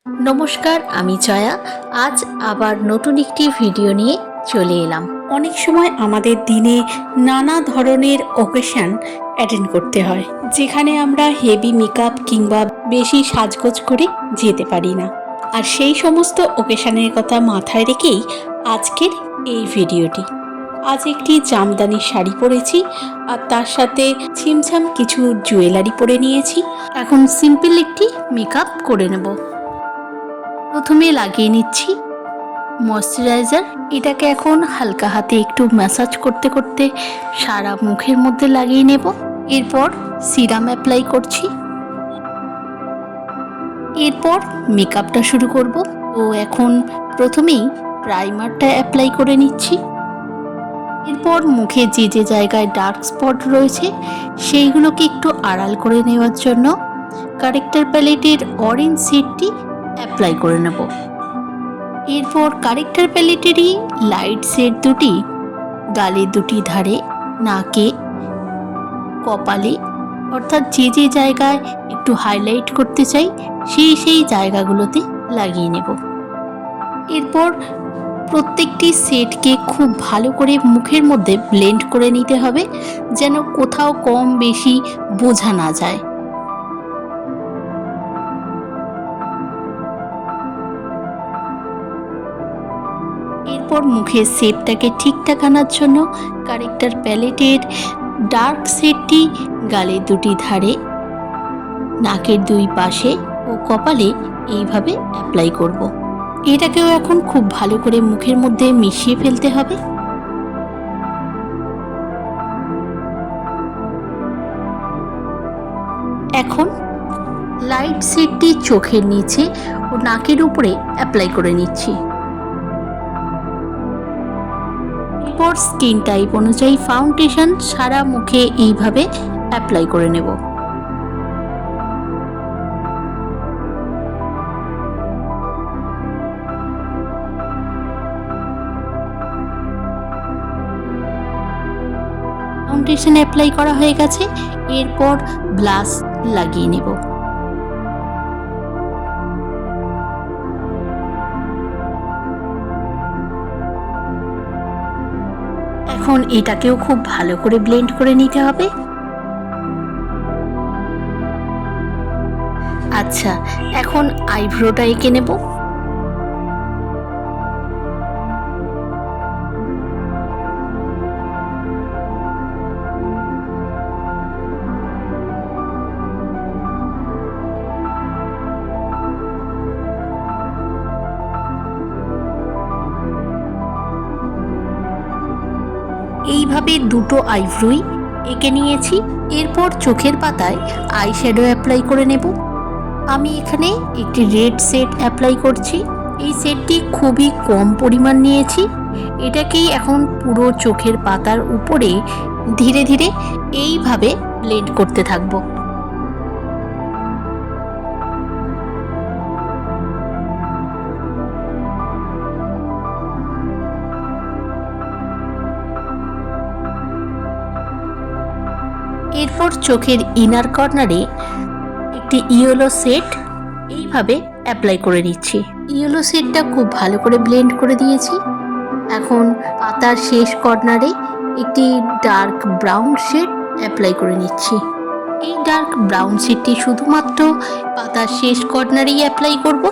নমস্কার, আমি জয়া। আজ আবার নতুন একটি ভিডিও নিয়ে চলে এলাম। অনেক সময় আমাদের দিনে নানা ধরনের অকেশন অ্যাটেন্ড করতে হয়, যেখানে আমরা হেভি মেকআপ কিংবা বেশি সাজগোজ করে যেতে পারি না। আর সেই সমস্ত অকেশনের কথা মাথায় রেখেই আজকের এই ভিডিওটি। আজ একটি জামদানি শাড়ি পরেছি, আর তার সাথে ছিমছাম কিছু জুয়েলারি পরে নিয়েছি। এখন সিম্পল একটি মেকআপ করে নেব। প্রথমে লাগিয়ে নিচ্ছি ময়শ্চারাইজার। এটাকে এখন হালকা হাতে একটু ম্যাসাজ করতে করতে সারা মুখের মধ্যে লাগিয়ে নেব। এরপর সিরাম অ্যাপ্লাই করছি। এরপর মেকআপটা শুরু করব। তো এখন প্রথমেই প্রাইমারটা অ্যাপ্লাই করে নিচ্ছি। এরপর মুখে যে যে জায়গায় ডার্ক স্পট রয়েছে সেইগুলোকে একটু আড়াল করে নেওয়ার জন্য কারেক্টার প্যালেটের অরেঞ্জ শেডটি অ্যাপ্লাই করে নেব। এরপর কারেক্টার প্যালেটেরই লাইট শেড দুটি গালের দুটি ধারে, নাকে, কপালে, অর্থাৎ যে যে জায়গায় একটু হাইলাইট করতে চাই সেই জায়গাগুলোতে লাগিয়ে নেব। এরপর প্রত্যেকটি শেডকে খুব ভালো করে মুখের মধ্যে ব্লেন্ড করে নিতে হবে, যেন কোথাও কম বেশি বোঝা না যায়। এরপর মুখের শেপটাকে ঠিকঠাক আনার জন্য কারেক্টার প্যালেটের ডার্ক শেডটি গালের দুটি ধারে, নাকের দুই পাশে ও কপালে এইভাবে অ্যাপ্লাই করব। এটাকেও এখন খুব ভালো করে মুখের মধ্যে মিশিয়ে ফেলতে হবে। এখন লাইট শেডটি চোখের নিচে ও নাকের উপরে অ্যাপ্লাই করে নিচ্ছি। এরপর স্কিন টাইপ অনুযায়ী ফাউন্ডেশন সারা মুখে এইভাবে অ্যাপ্লাই করে নেব। ফাউন্ডেশন অ্যাপ্লাই করা হয়ে গেছে। এরপর ব্লাশ লাগিয়ে নেব। এখন এটাকেও খুব ভালো করে ব্লেন্ড করে নিতে হবে। আচ্ছা, এখন আইব্রোটা এঁকে নেব। এইভাবে দুটো আইব্রোই এঁকে নিয়েছি। এরপর চোখের পাতায় আই শ্যাডো অ্যাপ্লাই করে নেব। আমি এখানে একটি রেড শেড অ্যাপ্লাই করছি। এই শেডটি খুবই কম পরিমাণ নিয়েছি। এটাকেই এখন পুরো চোখের পাতার উপরে ধীরে ধীরে এইভাবে ব্লেন্ড করতে থাকবো। এরপর চোখের ইনার কর্নারে একটি ইয়েলো শেড এইভাবে অ্যাপ্লাই করে নিচ্ছি। ইয়েলো শেডটা খুব ভালো করে ব্লেন্ড করে দিয়েছি। এখন পাতার শেষ কর্নারে একটি ডার্ক ব্রাউন শেড অ্যাপ্লাই করে নিচ্ছি। এই ডার্ক ব্রাউন শেডটি শুধুমাত্র পাতার শেষ কর্নারেই অ্যাপ্লাই করব।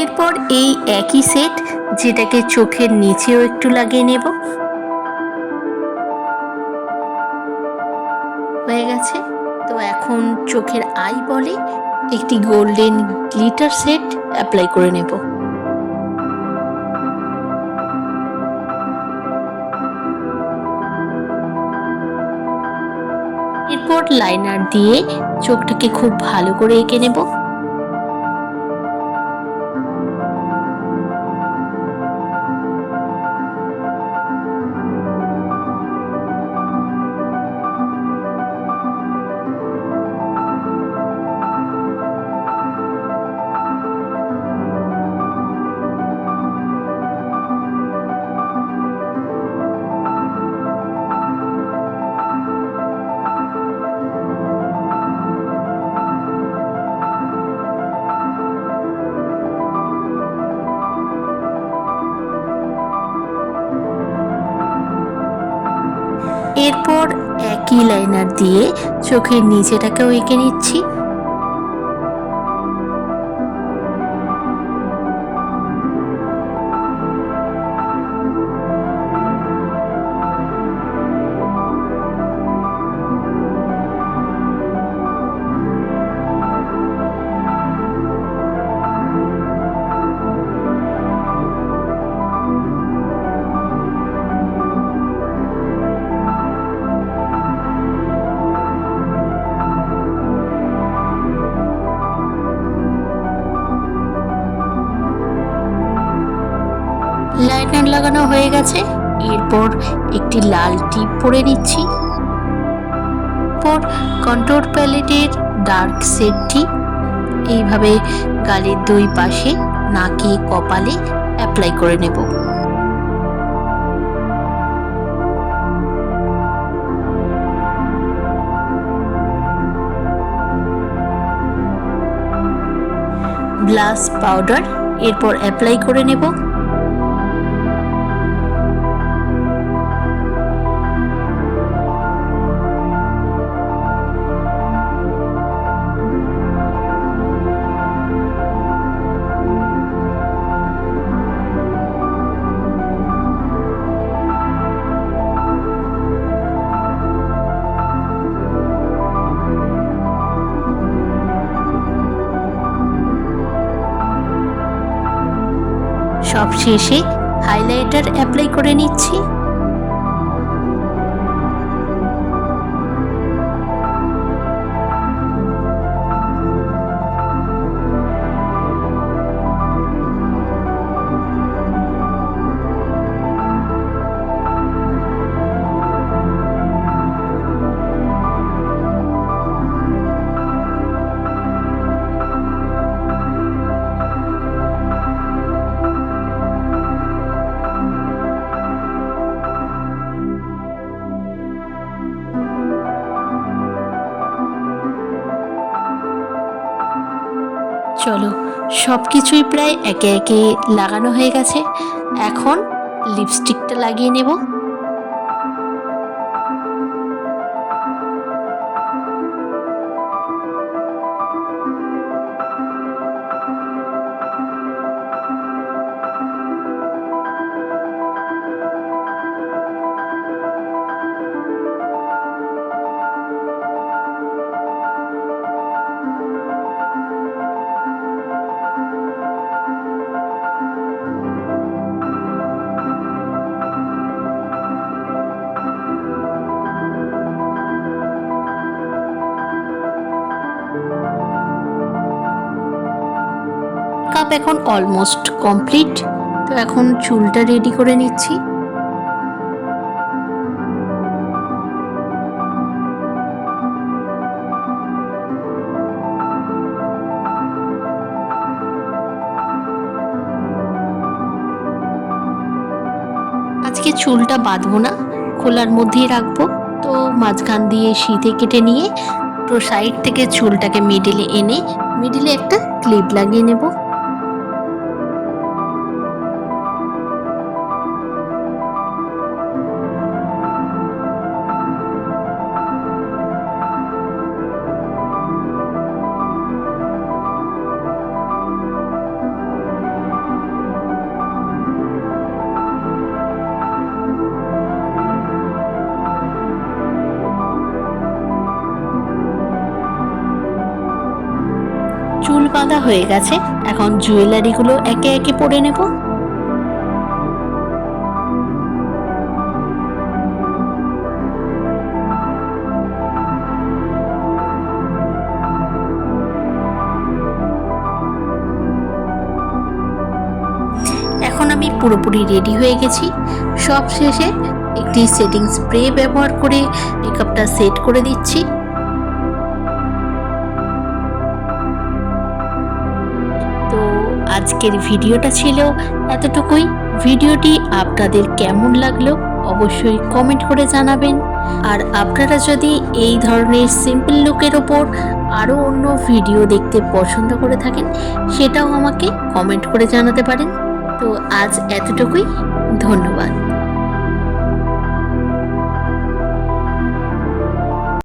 এরপর এই একই সেট যেটাকে চোখের নিচেও একটু লাগিয়ে নেব। হয়ে গেছে। তো এখন চোখের আই বলে একটি গোল্ডেন গ্লিটার সেট অ্যাপ্লাই করে নেব। এরপর লাইনার দিয়ে চোখটাকে খুব ভালো করে এঁকে নেব। এরপর একই লাইনার দিয়ে চোখের নিচেটাকেও এঁকে নিচ্ছি। লাইনার লাগানো হয়ে গেছে। এরপর একটি লাল টিপ পরে নিচ্ছি। পর কন্ট্যুর প্যালেটের ডার্ক শেডটি এইভাবে গালের দুই পাশে, নাকে, কপালে অ্যাপ্লাই করে নেব। ব্লাশ পাউডার এরপর অ্যাপ্লাই করে নেব। সবশেষে হাইলাইটার অ্যাপ্লাই করে নিচ্ছি। চলো, সব কিছুই প্রায় একে একে লাগানো হয়ে গেছে। এখন লিপস্টিকটা লাগিয়ে নেব। মেকআপ এখন অলমোস্ট কমপ্লিট। তো এখন চুলটা রেডি করে নিচ্ছি। আজকে চুলটা বাঁধবো না, খোলার মধ্যেই রাখবো। তো মাঝখান দিয়ে শীতে কেটে নিয়ে তো সাইড থেকে চুলটাকে মিডিলে এনে মিডিলে একটা ক্লিপ লাগিয়ে নেব। চুল বাঁধা হয়ে গেছে, এখন জুয়েলারিগুলো একে একে পরে নেব। এখন আমি পুরোপুরি রেডি হয়ে গেছি। সব শেষে একটি সেটিং স্প্রে ব্যবহার করে মেকআপটা সেট করে দিচ্ছি। আজকের ভিডিওটা ছিল এতটুকুই। ভিডিওটি আপনাদের কেমন লাগলো অবশ্যই কমেন্ট করে জানাবেন। আর আপনারা যদি এই ধরনের সিম্পল লুকের ওপর আরও অন্য ভিডিও দেখতে পছন্দ করে থাকেন সেটাও আমাকে কমেন্ট করে জানাতে পারেন। তো আজ এতটুকুই, ধন্যবাদ।